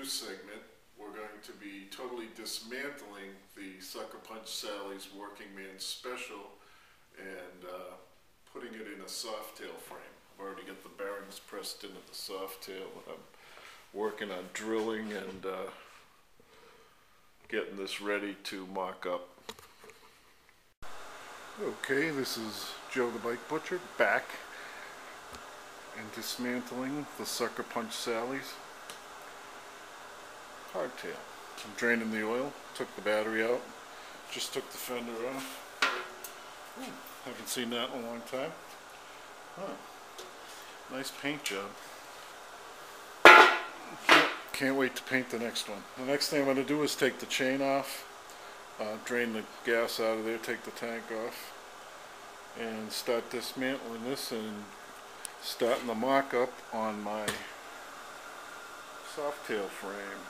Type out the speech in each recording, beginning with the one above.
news segment, we're going to be totally dismantling the Sucker Punch Sally's Working Man Special and putting it in a soft tail frame. I've already got the bearings pressed into the soft tail. I'm working on drilling and getting this ready to mock up. Okay, this is Joe the Bike Butcher back and dismantling the Sucker Punch Sally's hardtail. I'm draining the oil, took the battery out, just took the fender off. Ooh, haven't seen that in a long time. Huh. Nice paint job. Can't wait to paint the next one. The next thing I'm going to do is take the chain off, drain the gas out of there, take the tank off, and start dismantling this and starting the mock-up on my soft tail frame,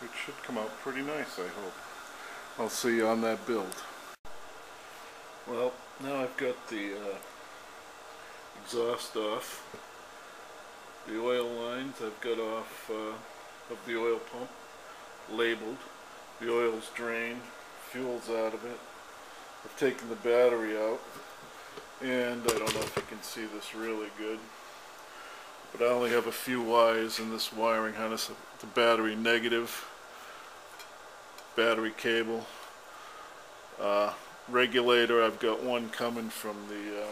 which should come out pretty nice, I hope. I'll see you on that build. Well, now I've got the exhaust off. The oil lines I've got off of the oil pump, labeled. The oil's drained, fuel's out of it. I've taken the battery out, and I don't know if you can see this really good, but I only have a few wires in this wiring harness. The battery negative, battery cable, regulator. I've got one coming from the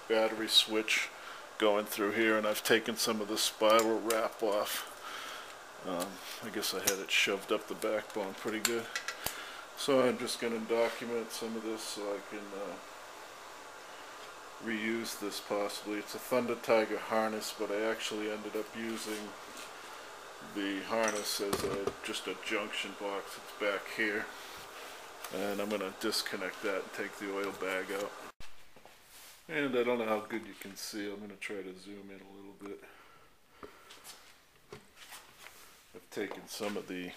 battery switch going through here, and I've taken some of the spiral wrap off. I guess I had it shoved up the backbone pretty good. So I'm just going to document some of this so I can reuse this possibly. It's a Thunder Tiger harness, but I actually ended up using the harness as just a junction box. It's back here, and I'm going to disconnect that and take the oil bag out. And I don't know how good you can see. I'm going to try to zoom in a little bit. I've taken some of the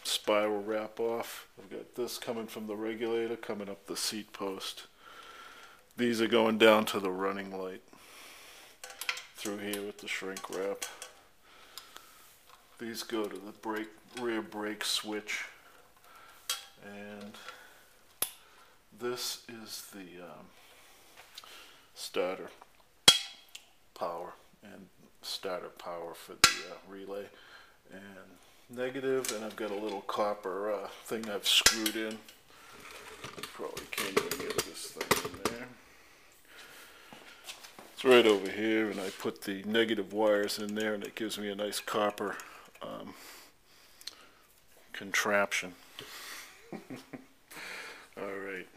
spiral wrap off. I've got this coming from the regulator, coming up the seat post. These are going down to the running light through here with the shrink wrap. These go to the rear brake switch, and this is the starter power and starter power for the relay and negative, and I've got a little copper thing I've screwed in. I probably can't even get this thing in there. It's right over here, and I put the negative wires in there, and it gives me a nice copper contraption. Alright.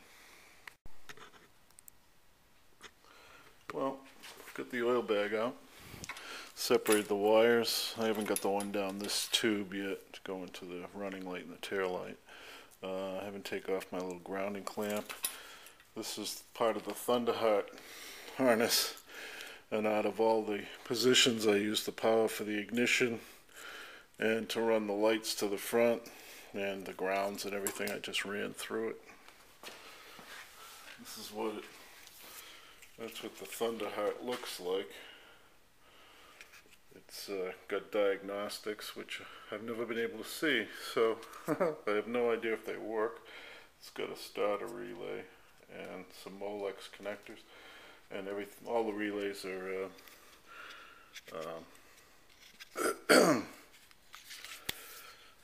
Well, I've got the oil bag out. Separated the wires. I haven't got the one down this tube yet to go into the running light and the tail light. I haven't taken off my little grounding clamp. This is part of the Thunderheart harness, and out of all the positions I use the power for the ignition and to run the lights to the front and the grounds and everything. I just ran through it. This is that's what the Thunderheart looks like. It's got diagnostics, which I've never been able to see, so I have no idea if they work. It's got a starter relay and some Molex connectors, and everything. All the relays are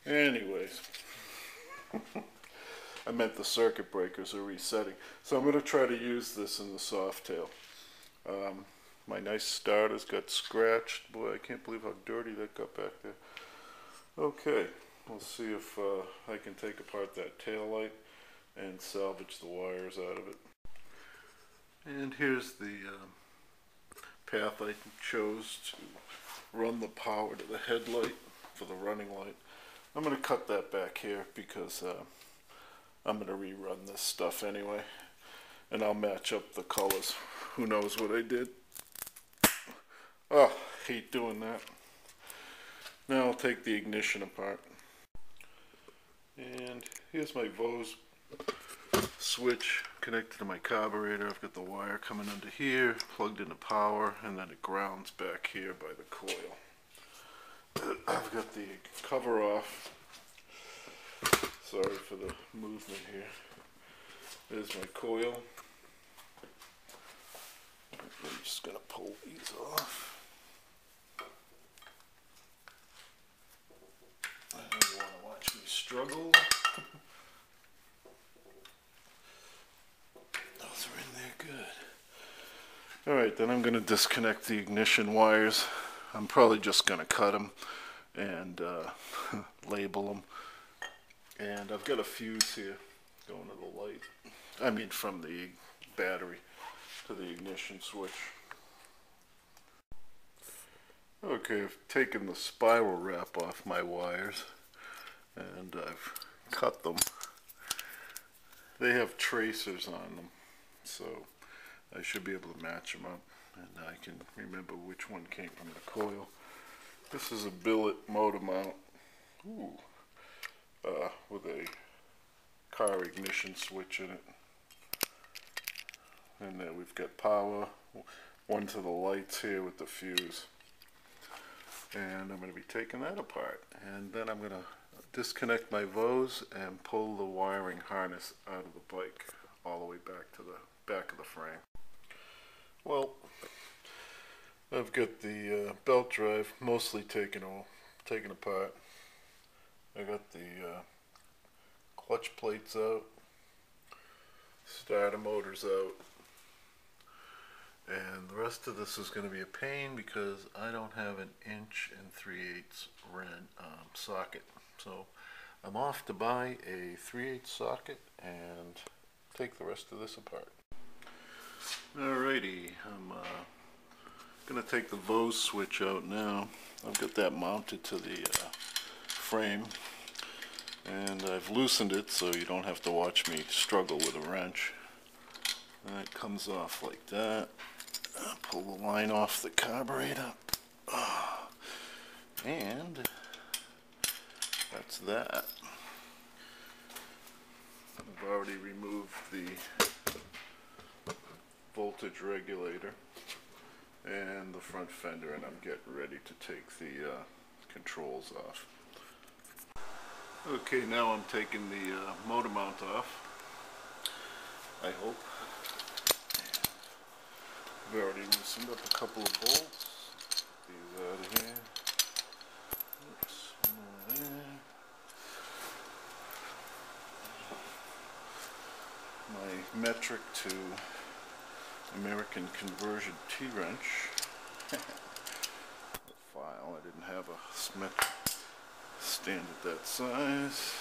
anyways. I meant the circuit breakers are resetting. So I'm going to try to use this in the soft tail. My nice starter's got scratched. Boy, I can't believe how dirty that got back there. Okay, we'll see if I can take apart that tail light and salvage the wires out of it. And here's the path I chose to run the power to the headlight for the running light. I'm going to cut that back here because I'm going to rerun this stuff anyway, and I'll match up the colors. Who knows what I did? Oh, hate doing that. Now I'll take the ignition apart. And here's my Vose switch connected to my carburetor. I've got the wire coming under here, plugged into power, and then it grounds back here by the coil. I've got the cover off. Sorry for the movement here. There's my coil. I'm just going to pull these off. I don't want to watch me struggle. Those are in there good. Alright, then I'm going to disconnect the ignition wires. I'm probably just going to cut them and label them. And I've got a fuse here going to the light. I mean from the battery to the ignition switch. Okay, I've taken the spiral wrap off my wires and I've cut them. They have tracers on them, so I should be able to match them up and I can remember which one came from the coil. This is a billet motor mount. Ooh. With a car ignition switch in it. And then we've got power, one to the lights here with the fuse. And I'm going to be taking that apart. And then I'm going to disconnect my vose and pull the wiring harness out of the bike all the way back to the back of the frame. Well, I've got the belt drive mostly taken apart. I got the clutch plates out, starter motors out, and the rest of this is going to be a pain because I don't have an 1 3/8 socket. So I'm off to buy a 3/8 socket and take the rest of this apart. Alrighty, I'm going to take the Vose switch out now. I've got that mounted to the frame, and I've loosened it so you don't have to watch me struggle with a wrench. And it comes off like that. I'll pull the line off the carburetor, and that's that. I've already removed the voltage regulator and the front fender, and I'm getting ready to take the controls off. Okay, now I'm taking the motor mount off, I hope. I've already loosened up a couple of bolts. These out of here. Oops, one over there. My metric to American conversion T-wrench. The file, I didn't have a metric stand at that size.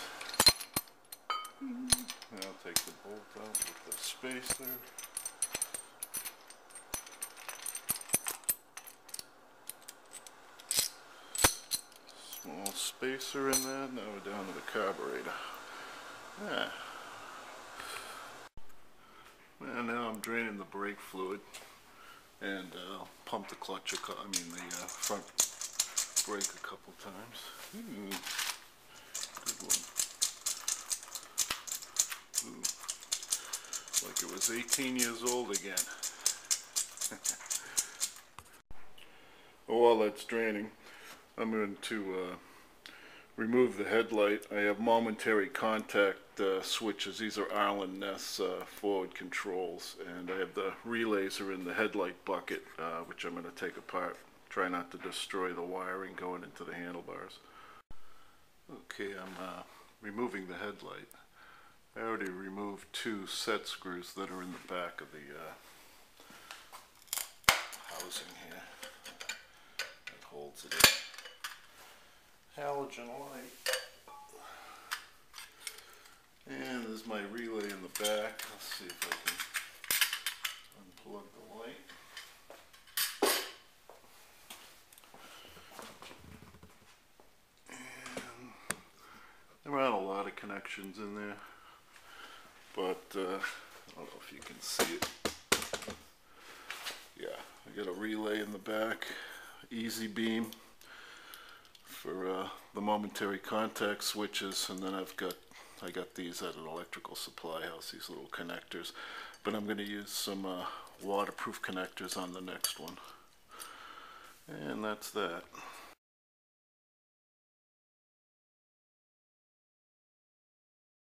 Now I'll take the bolt out with the spacer. Small spacer in that. Now we're down to the carburetor. And now I'm draining the brake fluid and pump the clutch, the front brake a couple times. Good one. Like it was 18 years old again. While that's draining, I'm going to remove the headlight. I have momentary contact switches. These are Allen Ness forward controls, and I have the relays are in the headlight bucket, which I'm going to take apart. Try not to destroy the wiring going into the handlebars. Okay, I'm removing the headlight. I already removed 2 set screws that are in the back of the housing here that holds it in. Halogen light. And there's my relay in the back. Let's see if I can unplug the light. There aren't a lot of connections in there, but I don't know if you can see it. Yeah, I got a relay in the back, easy beam for the momentary contact switches, and then I got these at an electrical supply house, these little connectors, but I'm going to use some waterproof connectors on the next one, and that's that.